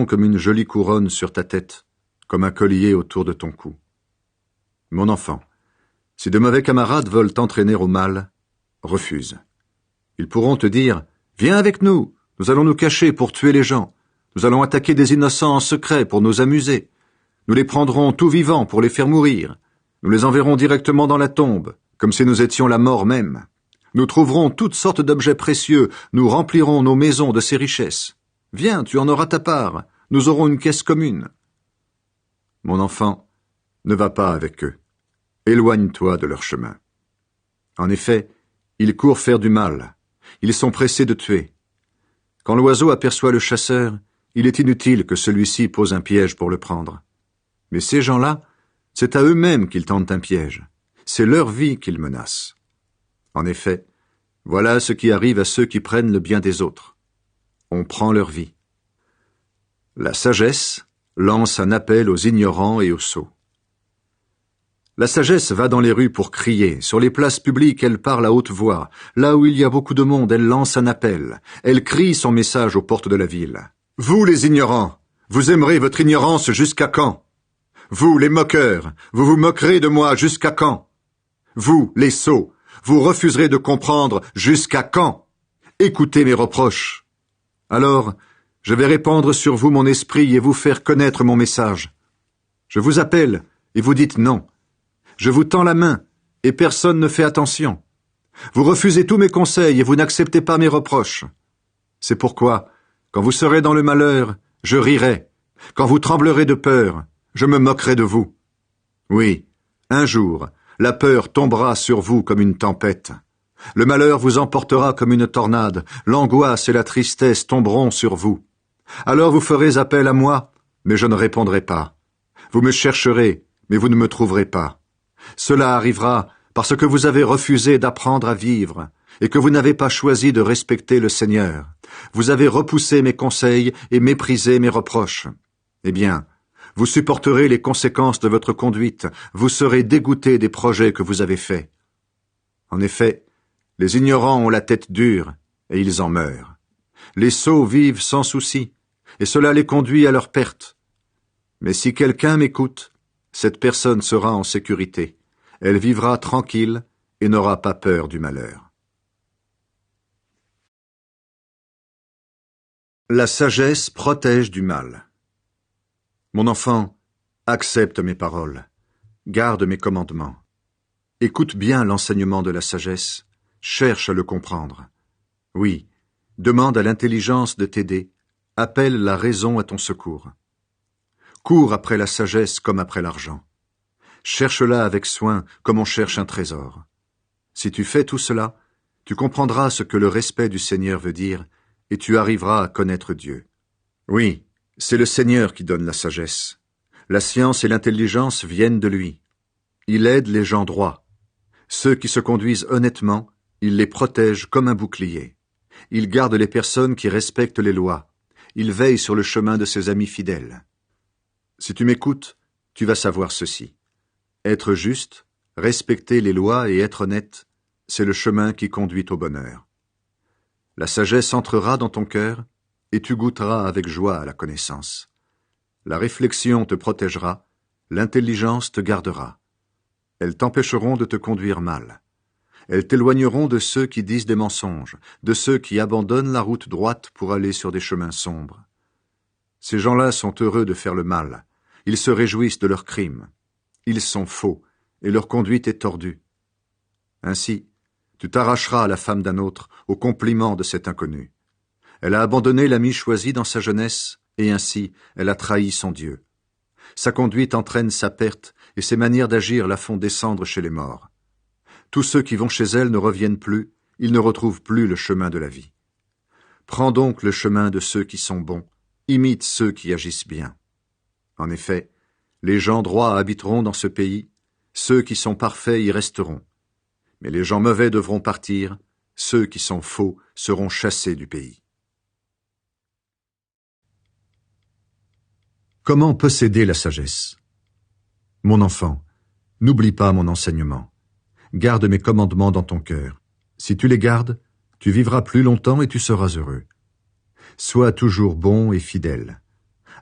comme une jolie couronne sur ta tête, comme un collier autour de ton cou. Mon enfant, si de mauvais camarades veulent t'entraîner au mal, refuse. Ils pourront te dire « Viens avec nous, nous allons nous cacher pour tuer les gens, nous allons attaquer des innocents en secret pour nous amuser, nous les prendrons tout vivants pour les faire mourir, nous les enverrons directement dans la tombe, comme si nous étions la mort même. Nous trouverons toutes sortes d'objets précieux, nous remplirons nos maisons de ces richesses. Viens, tu en auras ta part, nous aurons une caisse commune. » Mon enfant, ne va pas avec eux. Éloigne-toi de leur chemin. En effet, ils courent faire du mal. Ils sont pressés de tuer. Quand l'oiseau aperçoit le chasseur, il est inutile que celui-ci pose un piège pour le prendre. Mais ces gens-là, c'est à eux-mêmes qu'ils tentent un piège. C'est leur vie qu'ils menacent. En effet, voilà ce qui arrive à ceux qui prennent le bien des autres. On prend leur vie. La sagesse lance un appel aux ignorants et aux sots. La sagesse va dans les rues pour crier, sur les places publiques elle parle à haute voix, là où il y a beaucoup de monde elle lance un appel, elle crie son message aux portes de la ville. Vous les ignorants, vous aimerez votre ignorance jusqu'à quand? Vous les moqueurs, vous vous moquerez de moi jusqu'à quand? Vous les sots, vous refuserez de comprendre jusqu'à quand? Écoutez mes reproches. Alors, je vais répandre sur vous mon esprit et vous faire connaître mon message. Je vous appelle et vous dites non. Je vous tends la main, et personne ne fait attention. Vous refusez tous mes conseils et vous n'acceptez pas mes reproches. C'est pourquoi, quand vous serez dans le malheur, je rirai. Quand vous tremblerez de peur, je me moquerai de vous. Oui, un jour, la peur tombera sur vous comme une tempête. Le malheur vous emportera comme une tornade, l'angoisse et la tristesse tomberont sur vous. Alors vous ferez appel à moi, mais je ne répondrai pas. Vous me chercherez, mais vous ne me trouverez pas. Cela arrivera parce que vous avez refusé d'apprendre à vivre et que vous n'avez pas choisi de respecter le Seigneur. Vous avez repoussé mes conseils et méprisé mes reproches. Eh bien, vous supporterez les conséquences de votre conduite, vous serez dégoûtés des projets que vous avez faits. En effet, les ignorants ont la tête dure et ils en meurent. Les sots vivent sans souci et cela les conduit à leur perte. Mais si quelqu'un m'écoute, cette personne sera en sécurité. Elle vivra tranquille et n'aura pas peur du malheur. La sagesse protège du mal. Mon enfant, accepte mes paroles, garde mes commandements. Écoute bien l'enseignement de la sagesse, cherche à le comprendre. Oui, demande à l'intelligence de t'aider, appelle la raison à ton secours. Cours après la sagesse comme après l'argent. Cherche-la avec soin comme on cherche un trésor. Si tu fais tout cela, tu comprendras ce que le respect du Seigneur veut dire et tu arriveras à connaître Dieu. Oui, c'est le Seigneur qui donne la sagesse. La science et l'intelligence viennent de lui. Il aide les gens droits. Ceux qui se conduisent honnêtement, il les protège comme un bouclier. Il garde les personnes qui respectent les lois. Il veille sur le chemin de ses amis fidèles. Si tu m'écoutes, tu vas savoir ceci. Être juste, respecter les lois et être honnête, c'est le chemin qui conduit au bonheur. La sagesse entrera dans ton cœur et tu goûteras avec joie à la connaissance. La réflexion te protégera, l'intelligence te gardera. Elles t'empêcheront de te conduire mal. Elles t'éloigneront de ceux qui disent des mensonges, de ceux qui abandonnent la route droite pour aller sur des chemins sombres. Ces gens-là sont heureux de faire le mal. Ils se réjouissent de leurs crimes. Ils sont faux, et leur conduite est tordue. Ainsi, tu t'arracheras à la femme d'un autre, au compliment de cet inconnu. Elle a abandonné l'ami choisi dans sa jeunesse, et ainsi, elle a trahi son Dieu. Sa conduite entraîne sa perte, et ses manières d'agir la font descendre chez les morts. Tous ceux qui vont chez elle ne reviennent plus, ils ne retrouvent plus le chemin de la vie. Prends donc le chemin de ceux qui sont bons, imite ceux qui agissent bien. En effet, les gens droits habiteront dans ce pays, ceux qui sont parfaits y resteront. Mais les gens mauvais devront partir, ceux qui sont faux seront chassés du pays. Comment posséder la sagesse? Mon enfant, n'oublie pas mon enseignement. Garde mes commandements dans ton cœur. Si tu les gardes, tu vivras plus longtemps et tu seras heureux. Sois toujours bon et fidèle.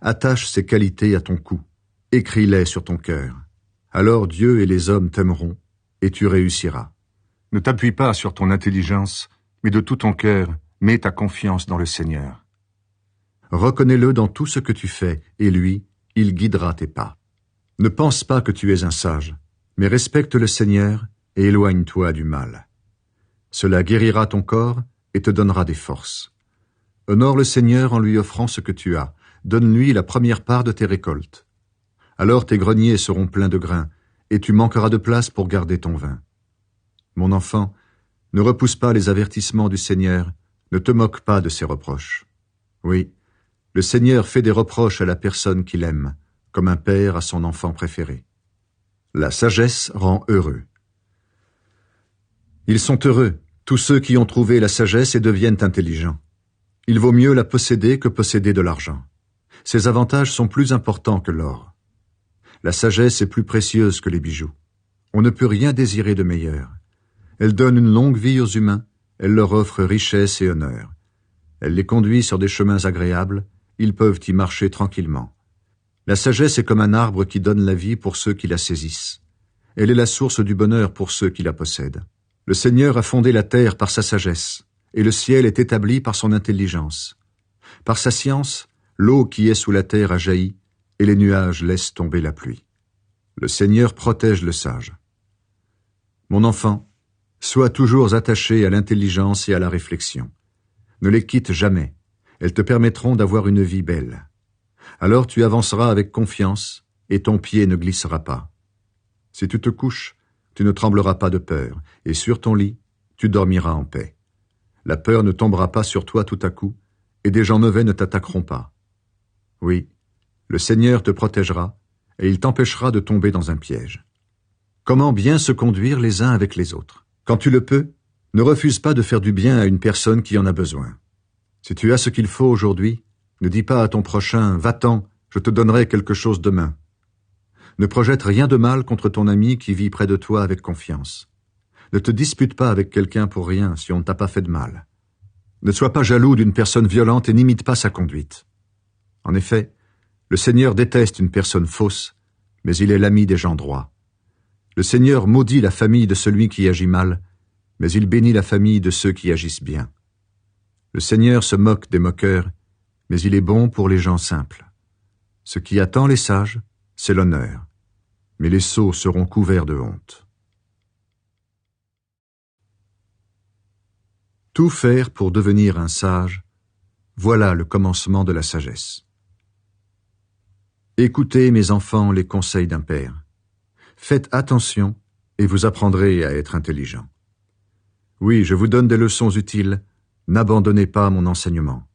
Attache ces qualités à ton cou. Écris-les sur ton cœur. Alors Dieu et les hommes t'aimeront, et tu réussiras. Ne t'appuie pas sur ton intelligence, mais de tout ton cœur, mets ta confiance dans le Seigneur. Reconnais-le dans tout ce que tu fais, et lui, il guidera tes pas. Ne pense pas que tu es un sage, mais respecte le Seigneur et éloigne-toi du mal. Cela guérira ton corps et te donnera des forces. Honore le Seigneur en lui offrant ce que tu as. Donne-lui la première part de tes récoltes. Alors tes greniers seront pleins de grains, et tu manqueras de place pour garder ton vin. Mon enfant, ne repousse pas les avertissements du Seigneur, ne te moque pas de ses reproches. Oui, le Seigneur fait des reproches à la personne qu'il aime, comme un père à son enfant préféré. La sagesse rend heureux. Ils sont heureux, tous ceux qui ont trouvé la sagesse et deviennent intelligents. Il vaut mieux la posséder que posséder de l'argent. Ses avantages sont plus importants que l'or. La sagesse est plus précieuse que les bijoux. On ne peut rien désirer de meilleur. Elle donne une longue vie aux humains, elle leur offre richesse et honneur. Elle les conduit sur des chemins agréables, ils peuvent y marcher tranquillement. La sagesse est comme un arbre qui donne la vie pour ceux qui la saisissent. Elle est la source du bonheur pour ceux qui la possèdent. Le Seigneur a fondé la terre par sa sagesse, et le ciel est établi par son intelligence. Par sa science, l'eau qui est sous la terre a jailli, et les nuages laissent tomber la pluie. Le Seigneur protège le sage. Mon enfant, sois toujours attaché à l'intelligence et à la réflexion. Ne les quitte jamais, elles te permettront d'avoir une vie belle. Alors tu avanceras avec confiance, et ton pied ne glissera pas. Si tu te couches, tu ne trembleras pas de peur, et sur ton lit, tu dormiras en paix. La peur ne tombera pas sur toi tout à coup, et des gens mauvais ne t'attaqueront pas. Oui, le Seigneur te protégera, et il t'empêchera de tomber dans un piège. Comment bien se conduire les uns avec les autres? Quand tu le peux, ne refuse pas de faire du bien à une personne qui en a besoin. Si tu as ce qu'il faut aujourd'hui, ne dis pas à ton prochain « Va-t'en, je te donnerai quelque chose demain ». Ne projette rien de mal contre ton ami qui vit près de toi avec confiance. Ne te dispute pas avec quelqu'un pour rien si on ne t'a pas fait de mal. Ne sois pas jaloux d'une personne violente et n'imite pas sa conduite. En effet, le Seigneur déteste une personne fausse, mais il est l'ami des gens droits. Le Seigneur maudit la famille de celui qui agit mal, mais il bénit la famille de ceux qui agissent bien. Le Seigneur se moque des moqueurs, mais il est bon pour les gens simples. Ce qui attend les sages, c'est l'honneur, mais les sots seront couverts de honte. Tout faire pour devenir un sage, voilà le commencement de la sagesse. Écoutez, mes enfants, les conseils d'un père. Faites attention et vous apprendrez à être intelligents. Oui, je vous donne des leçons utiles, n'abandonnez pas mon enseignement.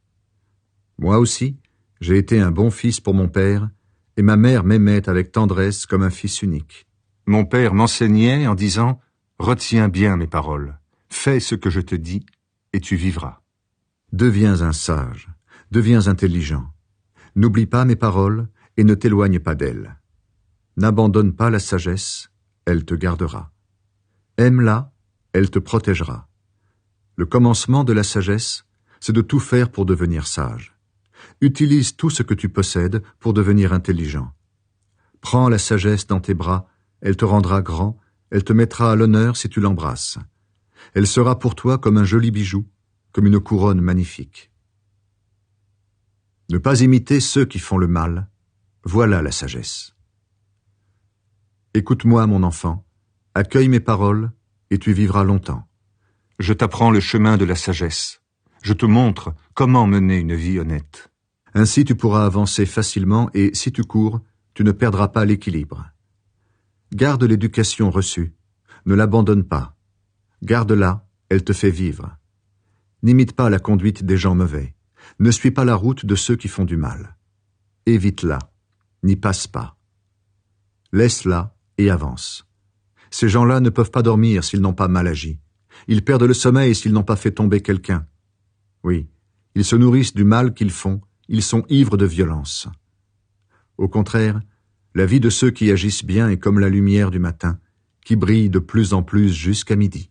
Moi aussi, j'ai été un bon fils pour mon père, et ma mère m'aimait avec tendresse comme un fils unique. Mon père m'enseignait en disant « Retiens bien mes paroles, fais ce que je te dis, et tu vivras. » Deviens un sage, deviens intelligent. N'oublie pas mes paroles et ne t'éloigne pas d'elles. N'abandonne pas la sagesse, elle te gardera. Aime-la, elle te protégera. Le commencement de la sagesse, c'est de tout faire pour devenir sage. Utilise tout ce que tu possèdes pour devenir intelligent. Prends la sagesse dans tes bras, elle te rendra grand, elle te mettra à l'honneur si tu l'embrasses. Elle sera pour toi comme un joli bijou, comme une couronne magnifique. Ne pas imiter ceux qui font le mal, voilà la sagesse. Écoute-moi, mon enfant, accueille mes paroles, et tu vivras longtemps. Je t'apprends le chemin de la sagesse. Je te montre comment mener une vie honnête. Ainsi tu pourras avancer facilement et, si tu cours, tu ne perdras pas l'équilibre. Garde l'éducation reçue, ne l'abandonne pas. Garde-la, elle te fait vivre. N'imite pas la conduite des gens mauvais. Ne suis pas la route de ceux qui font du mal. Évite-la, n'y passe pas. Laisse-la et avance. Ces gens-là ne peuvent pas dormir s'ils n'ont pas mal agi. Ils perdent le sommeil s'ils n'ont pas fait tomber quelqu'un. Oui, ils se nourrissent du mal qu'ils font, ils sont ivres de violence. Au contraire, la vie de ceux qui agissent bien est comme la lumière du matin, qui brille de plus en plus jusqu'à midi.